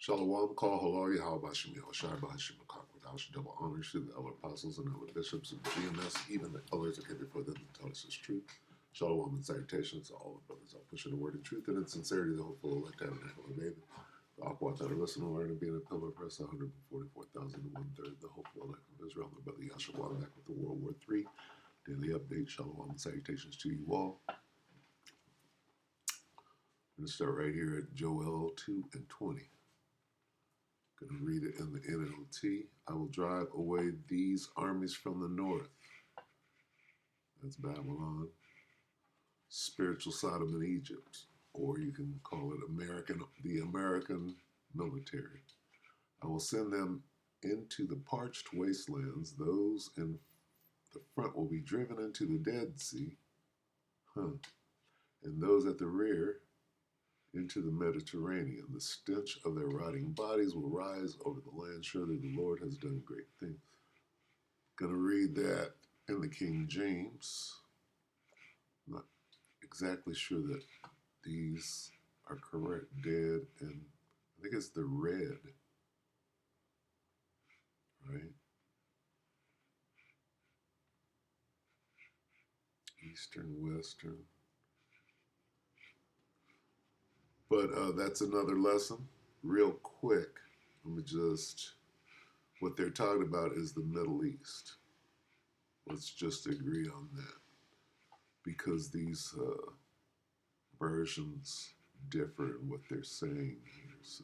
Shalom, call halal Yahweh Bashim Yahushai Bashim Makak without double honors to the elder apostles and elder bishops of GMS, even the elders that came before them to tell us his truth. Shalom and salutations to all the brothers out pushing the word in truth and in sincerity, the hopeful elect tabernacle of David. The Aquat that are listening, learn, and being a pillar of press, 144,000 and one third, the hopeful elect of Israel, the brother Yahshua back with the World War III daily update. Shalom and salutations to you all. I'm going to start right here at Joel 2 and 20. Going to read it in the NLT. I will drive away these armies from the north. That's Babylon. Spiritual Sodom and Egypt. Or you can call it the American military. I will send them into the parched wastelands. Those in the front will be driven into the Dead Sea. And those at the rear into the Mediterranean. The stench of their rotting bodies will rise over the land. Surely the Lord has done great things. Going to read that in the King James. Not exactly sure that these are correct. Dead, and I think it's the red, right? Eastern, Western. But that's another lesson. Real quick, what they're talking about is the Middle East. Let's just agree on that. Because these versions differ in what they're saying here. So,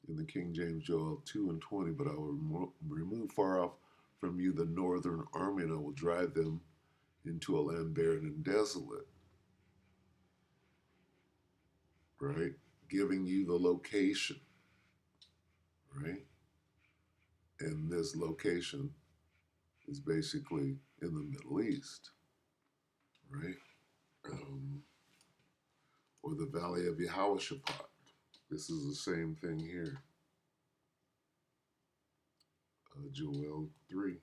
in the King James, Joel 2 and 20, but I will remove far off from you the northern army, and I will drive them into a land barren and desolate. Right? Giving you the location. Right? And this location is basically in the Middle East. Right? Or the Valley of Yehoshaphat. This is the same thing here. Joel 3.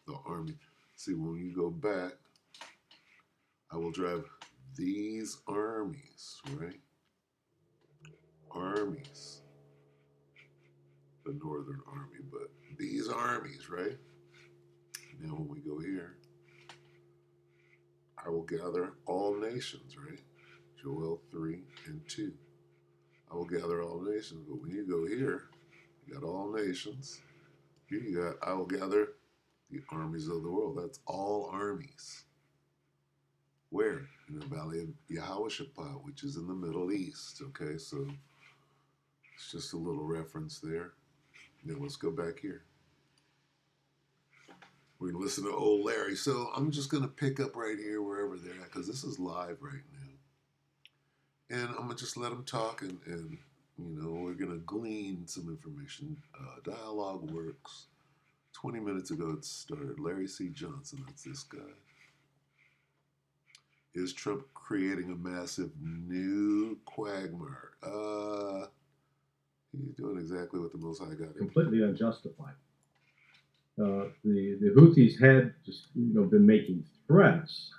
The army. See, when you go back, I will drive these armies, right? Armies. The northern army, but these armies, right? Now when we go here, I will gather all nations, right? Joel 3 and 2. I will gather all nations, but when you go here, you got all nations. Here you got, I will gather the armies of the world. That's all armies. Where? In the Valley of Yehoshaphat, which is in the Middle East. Okay, so it's just a little reference there. Now let's go back here. We're going to listen to old Larry. So I'm just going to pick up right here wherever they're at, because this is live right now. And I'm going to just let them talk, and we're going to glean some information. Dialogue works. 20 minutes ago it started. Larry C. Johnson, that's this guy. Is Trump creating a massive new quagmire? He's doing exactly what the Most High got him. Completely unjustified. The Houthis had just been making threats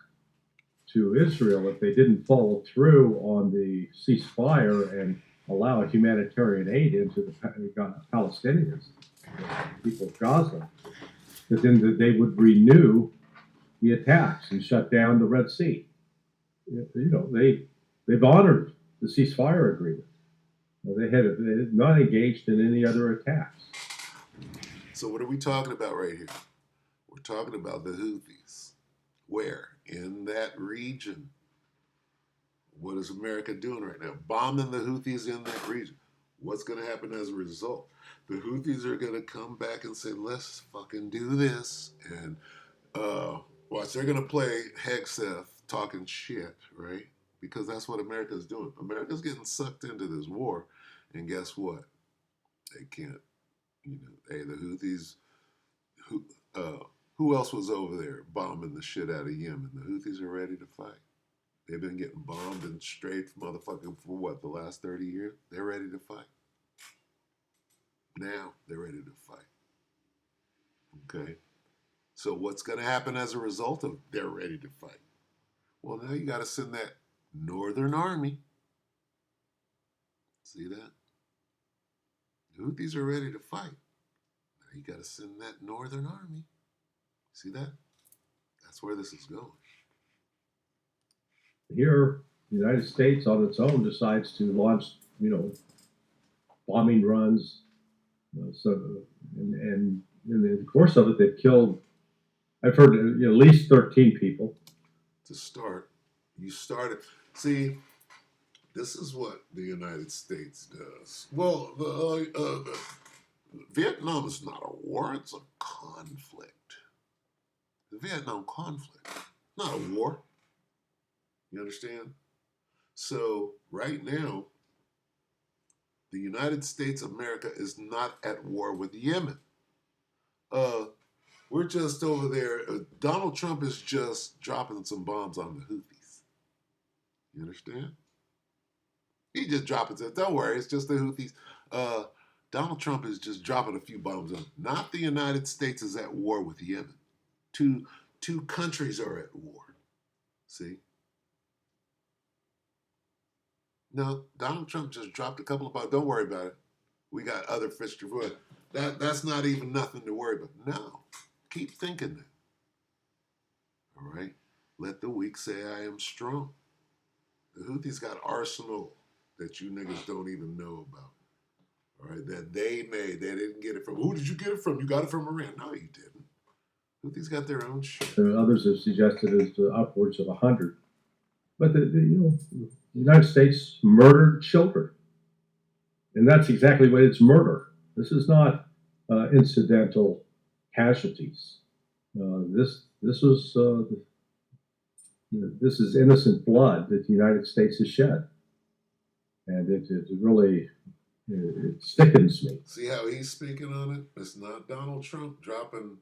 to Israel if they didn't follow through on the ceasefire and allow humanitarian aid into the Palestinians, the people of Gaza, that then they would renew the attacks and shut down the Red Sea. They've honored the ceasefire agreement. They had not engaged in any other attacks. So what are we talking about right here? We're talking about the Houthis. Where? In that region. What is America doing right now? Bombing the Houthis in that region. What's going to happen as a result? The Houthis are going to come back and say, let's fucking do this. And watch, they're going to play Hegseth talking shit, right? Because that's what America's doing. America's getting sucked into this war. And guess what? They can't. Hey, the Houthis, who else was over there bombing the shit out of Yemen? The Houthis are ready to fight. They've been getting bombed and strafed, motherfucking, for what, the last 30 years? They're ready to fight. Now they're ready to fight. Okay? So what's going to happen as a result of they're ready to fight? Well, now you got to send that Northern Army. See that? The Houthis are ready to fight. Now you got to send that Northern Army. See that? That's where this is going. Here, the United States on its own decides to launch, bombing runs. And in the course of it, they've killed, I've heard, at least 13 people. To start, you started. See, this is what the United States does. Well, Vietnam is not a war, it's a conflict. The Vietnam conflict, not a war. You understand? So, right now, the United States of America is not at war with Yemen. We're just over there. Donald Trump is just dropping some bombs on the Houthis. You understand? He just dropping it. Don't worry, it's just the Houthis. Donald Trump is just dropping a few bombs on. Not the United States is at war with Yemen. Two countries are at war. See? No, Donald Trump just dropped a couple of bombs. Don't worry about it. We got other fish to fry. That's not even nothing to worry about. No, keep thinking that. All right. Let the weak say I am strong. The Houthis got arsenal that you niggas don't even know about. All right, that they made. They didn't get it from. Who did you get it from? You got it from Iran. No, you didn't. Houthis got their own shit. Others have suggested it's upwards of 100. But the United States murdered children, and that's exactly what it's murder. This is not incidental casualties. This is innocent blood that the United States has shed, and it really it sickens me. See how he's speaking on it? It's not Donald Trump dropping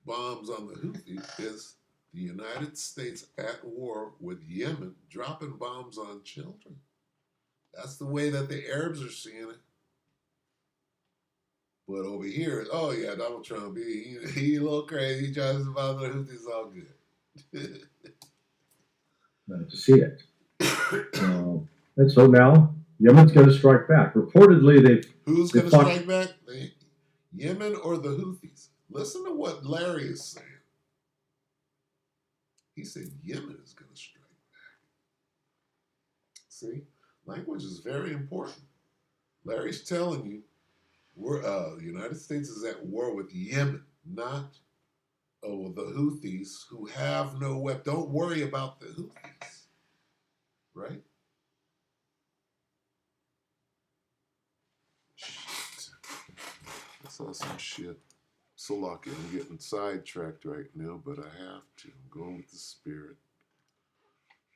bombs on the Houthis. It's the United States at war with Yemen, dropping bombs on children. That's the way that the Arabs are seeing it. But over here, oh yeah, Donald Trump, he a little crazy. He tries to bomb the Houthis, all good. To see it. And so now Yemen's going to strike back. Reportedly, Who's going to strike back? Yemen or the Houthis? Listen to what Larry is saying. He said Yemen is going to strike back. See, language is very important. Larry's telling you, the United States is at war with Yemen, not the Houthis who have no weapon. Don't worry about the Houthis, right? Shit. I saw some shit. So lucky. I'm getting sidetracked right now, but I have to. I'm going with the spirit.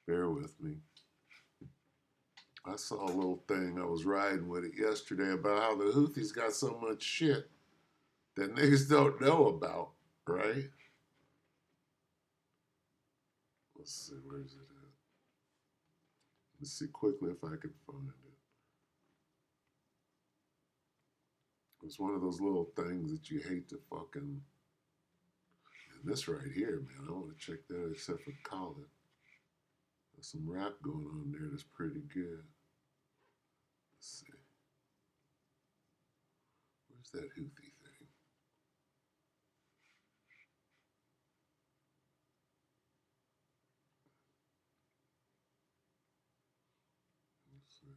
Bear with me. I saw a little thing. I was riding with it yesterday about how the Houthis got so much shit that niggas don't know about, right? Let's see, where's it at? Let's see quickly if I can find it. It's one of those little things that you hate to fucking. And this right here, man, I want to check that except for Khaled. There's some rap going on there that's pretty good. Let's see. Where's that Houthi thing? Let's see.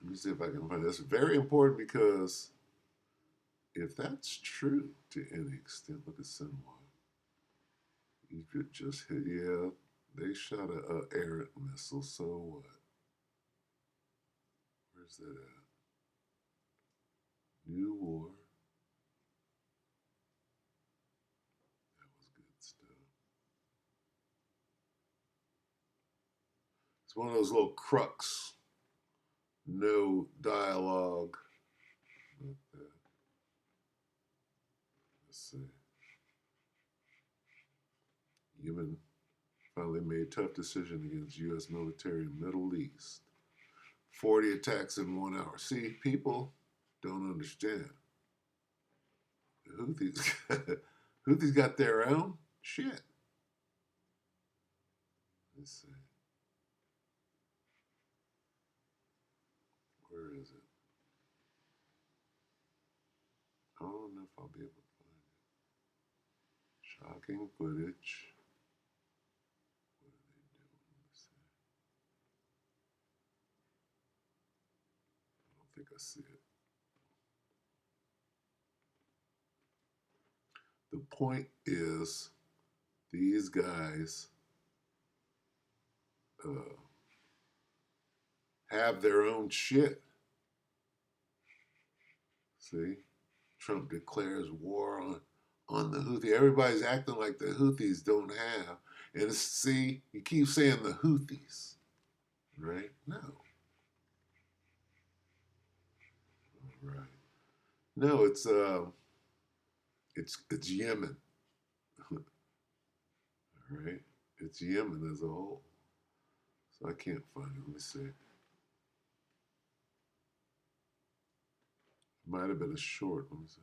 Let me see if I can find it. That's very important because if that's true to any extent, look at Sinwar. Egypt just hit, yeah, they shot a errant missile, so what? Where's that at? New war. That was good stuff. It's one of those little crux. No dialogue. Not that. Let's see. Yemen finally made tough decision against U.S. military in Middle East. 40 attacks in 1 hour. See, people don't understand. The Houthis got their own shit. Let's see. Where is it? I don't know if I'll be able to find it. Shocking footage. What are they doing? Let's see. I don't think I see it. The point is, these guys have their own shit. See? Trump declares war on the Houthis. Everybody's acting like the Houthis don't have. And see, you keep saying the Houthis, right? No. Right. No, it's Yemen. Right? It's Yemen as a whole. So I can't find it. Let me see. It might have been a short. Let me see.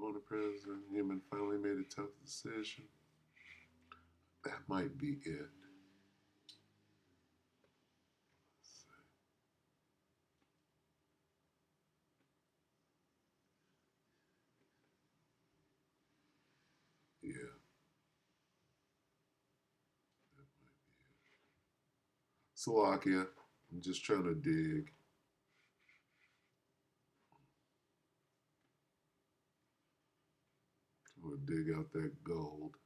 Going to prison. Yemen finally made a tough decision. That might be it. Yeah, that might be it. Slovakia. I'm just trying to dig. I'm going to dig out that gold.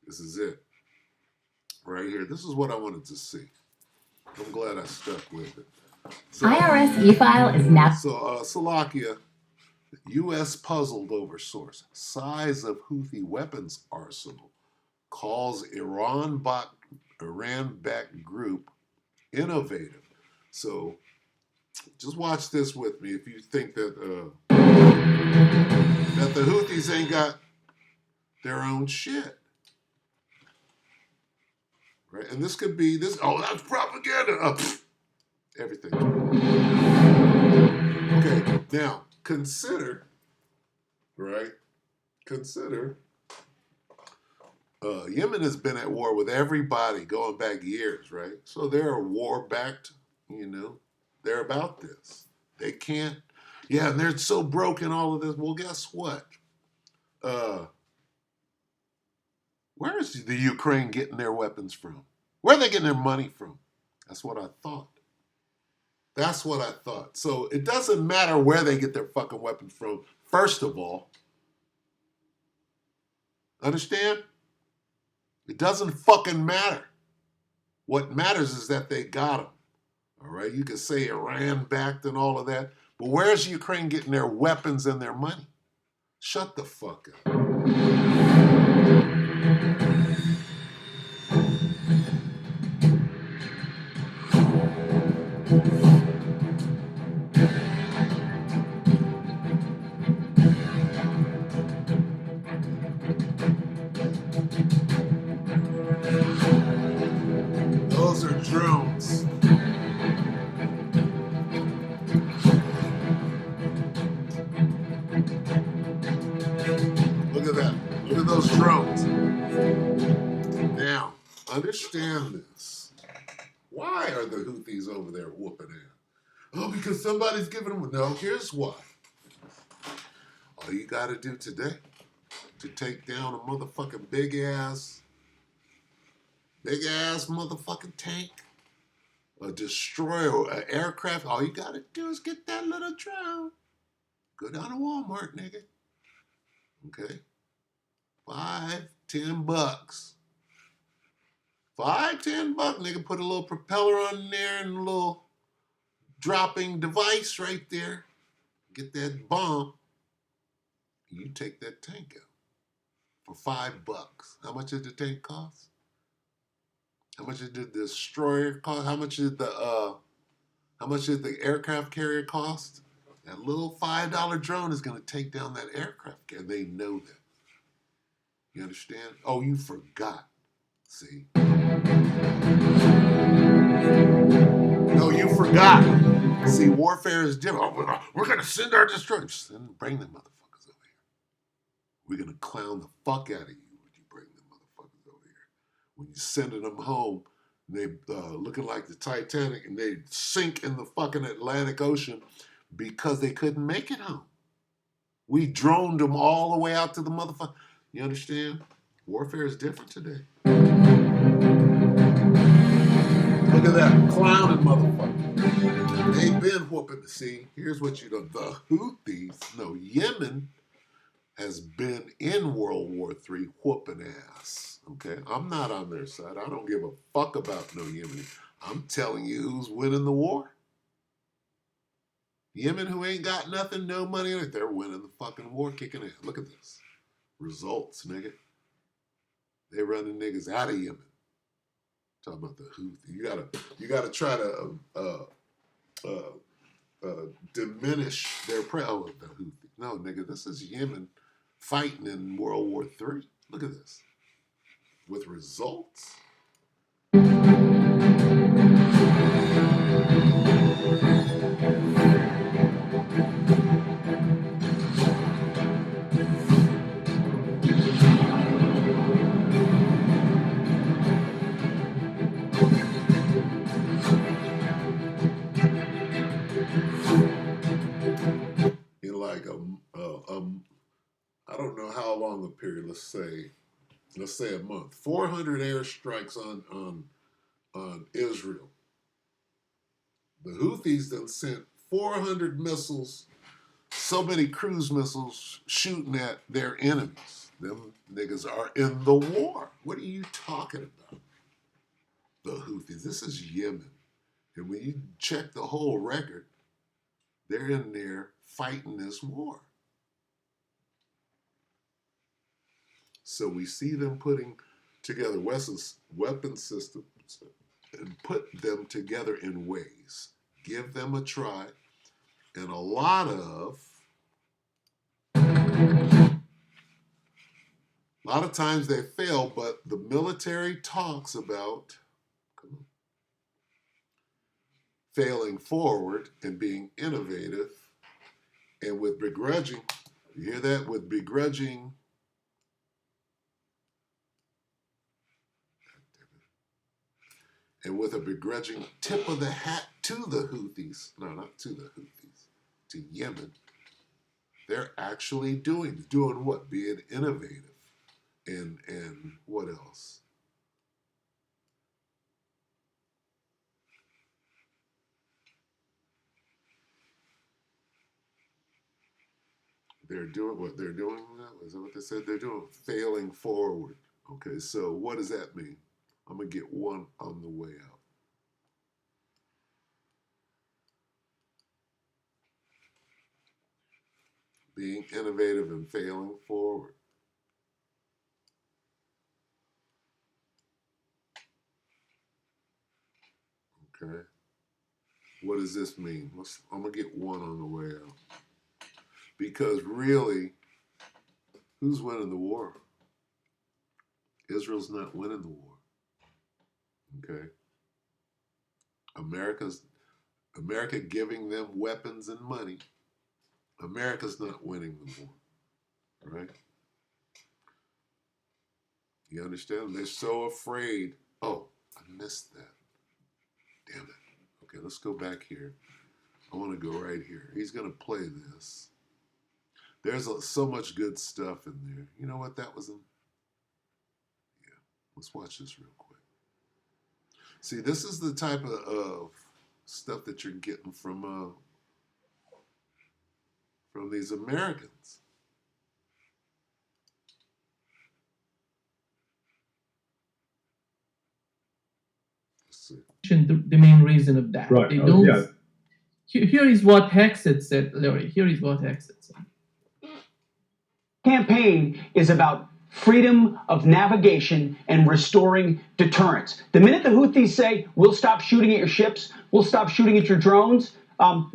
This is it. Right here. This is what I wanted to see. I'm glad I stuck with it. So, IRS e-file is now. So, Slovakia, U.S. puzzled over source. Size of Houthi weapons arsenal calls Iran-backed group innovative. So, just watch this with me if you think that that the Houthis ain't got their own shit. Right? And this could be this. Oh, that's propaganda. Everything. Okay, now consider, right? Consider Yemen has been at war with everybody going back years, right? So they're a war-backed, they're about this. They can't, yeah, and they're so broken, all of this. Well, guess what? Where is the Ukraine getting their weapons from? Where are they getting their money from? That's what I thought. That's what I thought. So it doesn't matter where they get their fucking weapons from, first of all. Understand? It doesn't fucking matter. What matters is that they got them. All right? You can say Iran backed and all of that, but where's Ukraine getting their weapons and their money? Shut the fuck up. Those are drones. Look at that. Look at those drones. Now, understand this. Why are the Houthis over there whooping ass? Oh, because somebody's giving them. No, here's why. All you got to do today to take down a motherfucking big ass motherfucking tank, a destroyer, an aircraft, all you got to do is get that little drone. Go down to Walmart, nigga. Okay? $5-10. $5-10, nigga. Put a little propeller on there and a little dropping device right there. Get that bomb. You take that tank out for $5. How much did the tank cost? How much did the destroyer cost? How much did the How much did the aircraft carrier cost? That little $5 drone is going to take down that aircraft carrier. They know that. You understand? Oh, you forgot. See? No, you forgot. See, warfare is different. Oh, we're going to send our destroyers. Bring them motherfuckers over here. We're going to clown the fuck out of you when you bring them motherfuckers over here. When you're sending them home, they looking like the Titanic, and they sink in the fucking Atlantic Ocean because they couldn't make it home. We droned them all the way out to the motherfucker. You understand? Warfare is different today. Look at that clowning motherfucker. They've been whooping. See, here's what you know. The Houthis, no, Yemen has been in World War III whooping ass. Okay? I'm not on their side. I don't give a fuck about no Yemen. I'm telling you who's winning the war. Yemen, who ain't got nothing, no money, they're winning the fucking war, kicking ass. Look at this. Results, nigga. They running niggas out of Yemen. Talking about the Houthi. You gotta try to diminish their power of the Houthi. No, nigga, this is Yemen fighting in World War III. Look at this. With results. In like I don't know how long a period. Let's say a month. 400 airstrikes on Israel. The Houthis then sent 400 missiles, so many cruise missiles shooting at their enemies. Them niggas are in the war. What are you talking about? The Houthis. This is Yemen. And when you check the whole record, they're in there fighting this war. So we see them putting together weapon systems and put them together in ways. Give them a try. And a lot of times they fail, but the military talks about failing forward and being innovative and with begrudging. You hear that? With begrudging. And with a begrudging tip of the hat to the Houthis, no, not to the Houthis, to Yemen, they're actually doing what? Being innovative. And what else? They're doing what they're doing. Is that what they said? They're doing failing forward. Okay, so what does that mean? I'm going to get one on the way out. Being innovative and failing forward. Okay. What does this mean? I'm going to get one on the way out. Because really, who's winning the war? Israel's not winning the war. Okay. America giving them weapons and money. America's not winning the war. Right? You understand? They're so afraid. Oh, I missed that. Damn it. Okay, let's go back here. I want to go right here. He's going to play this. There's so much good stuff in there. You know what that was in? Yeah. Let's watch this real quick. See, this is the type of stuff that you're getting from these Americans. Let's see. The main reason of that. Right. They don't. Yeah. Here is what Hexet said, Larry. Here is what Hexet said. Campaign is about freedom of navigation and restoring deterrence. The minute the Houthis say, we'll stop shooting at your ships, we'll stop shooting at your drones,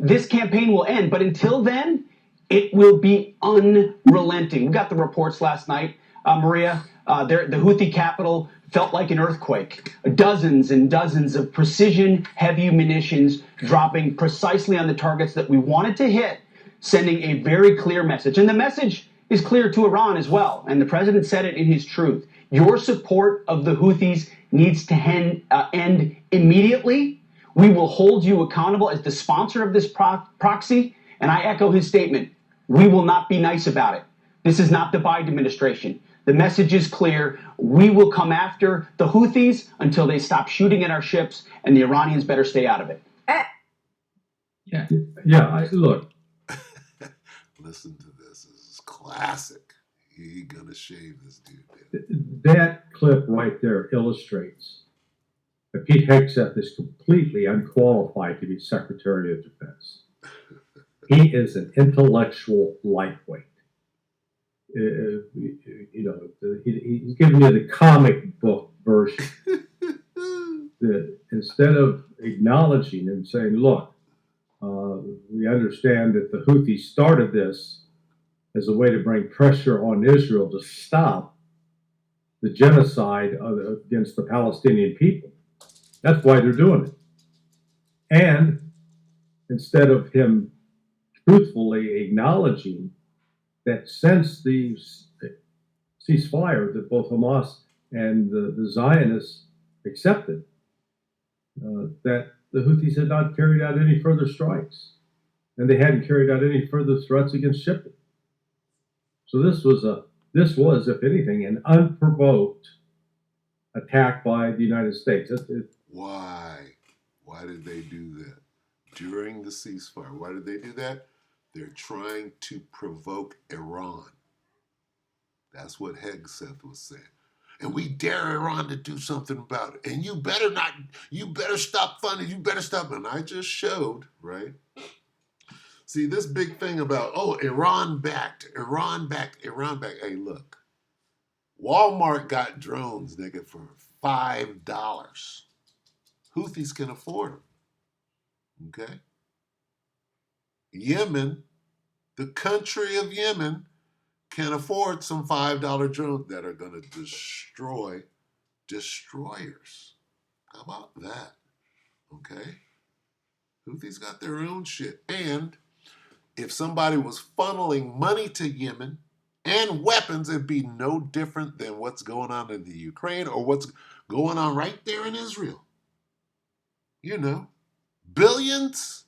this campaign will end. But until then, it will be unrelenting. We got the reports last night, Maria. The Houthi capital felt like an earthquake. Dozens and dozens of precision heavy munitions dropping precisely on the targets that we wanted to hit, sending a very clear message. And the message is clear to Iran as well. And the president said it in his truth. Your support of the Houthis needs to end immediately. We will hold you accountable as the sponsor of this proxy. And I echo his statement. We will not be nice about it. This is not the Biden administration. The message is clear. We will come after the Houthis until they stop shooting at our ships, and the Iranians better stay out of it. Yeah. Yeah, look, Listen to this. This is classic. He gonna shave this dude. that clip right there illustrates that Pete Hegseth is completely unqualified to be Secretary of Defense. He is an intellectual lightweight. He's giving you the comic book version. Instead of acknowledging and saying, look, we understand that the Houthis started this as a way to bring pressure on Israel to stop the genocide against the Palestinian people. That's why they're doing it. And instead of him truthfully acknowledging that since the ceasefire that both Hamas and the Zionists accepted, that the Houthis had not carried out any further strikes, and they hadn't carried out any further threats against shipping. So this was, if anything, an unprovoked attack by the United States. Why? Why did they do that during the ceasefire? Why did they do that? They're trying to provoke Iran. That's what Hegseth was saying. And we dare Iran to do something about it. And you better stop funding, you better stop. And I just showed, right? See, this big thing about, Iran backed. Hey, look, Walmart got drones, nigga, for $5. Houthis can afford them, okay? Yemen, the country of Yemen, can afford some $5 drones that are going to destroy destroyers. How about that? Okay? Houthis got their own shit. And if somebody was funneling money to Yemen and weapons, it'd be no different than what's going on in the Ukraine or what's going on right there in Israel. You know, billions.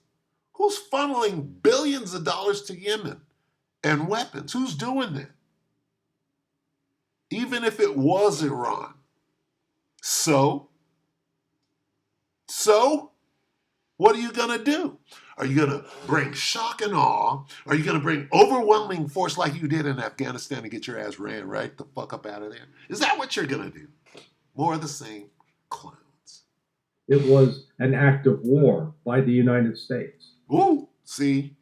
Who's funneling billions of dollars to Yemen and weapons? Who's doing that? Even if it was Iran. So, what are you going to do? Are you going to bring shock and awe? Are you going to bring overwhelming force like you did in Afghanistan and get your ass ran right the fuck up out of there? Is that what you're going to do? More of the same clowns. It was an act of war by the United States. Ooh, see?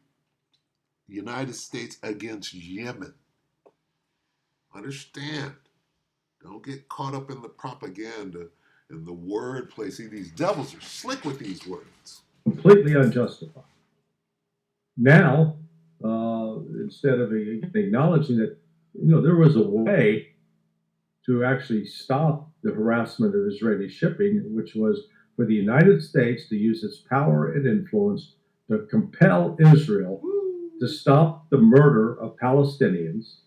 United States against Yemen. Understand. Don't get caught up in the propaganda and the wordplay. See, these devils are slick with these words. Completely unjustified. Now, instead of acknowledging that, there was a way to actually stop the harassment of Israeli shipping, which was for the United States to use its power and influence to compel Israel to stop the murder of Palestinians,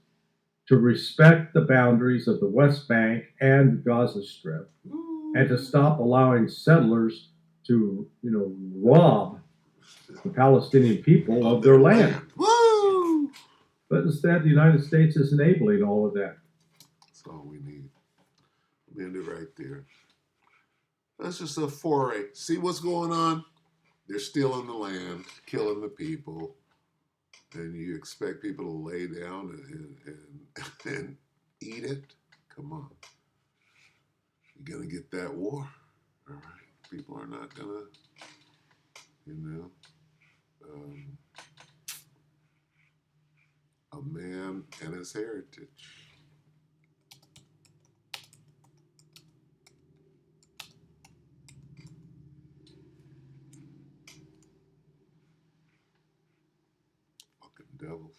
to respect the boundaries of the West Bank and the Gaza Strip, and to stop allowing settlers to, rob the Palestinian people of their land. Woo! But instead, the United States is enabling all of that. That's all we need. We'll end it right there. That's just a foray. See what's going on? They're stealing the land, killing the people, and you expect people to lay down and eat it? Come on. You're going to get that war. All right. People are not going to, a man and his heritage. devils.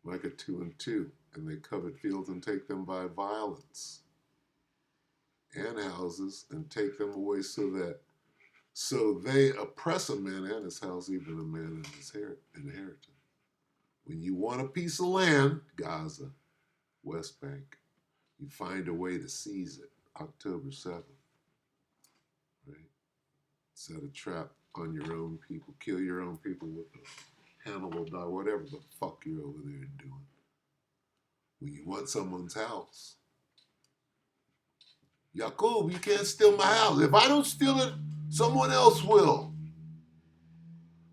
Micah 2:2. And they covet fields and take them by violence, and houses, and take them away, so they oppress a man and his house, even a man and his inheritance. When you want a piece of land, Gaza, West Bank, you find a way to seize it. October 7th, right? Set a trap on your own people, kill your own people with a Hannibal dog, whatever the fuck you're over there doing. When you want someone's house, Yaakov, you can't steal my house. If I don't steal it, someone else will.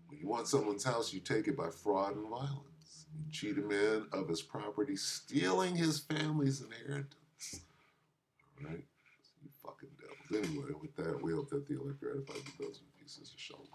When you want someone's house, you take it by fraud and violence. You cheat a man of his property, stealing his family's inheritance. All right? You fucking devils. Anyway, with that, we hope that the elect ratified the bills and pieces of shalom.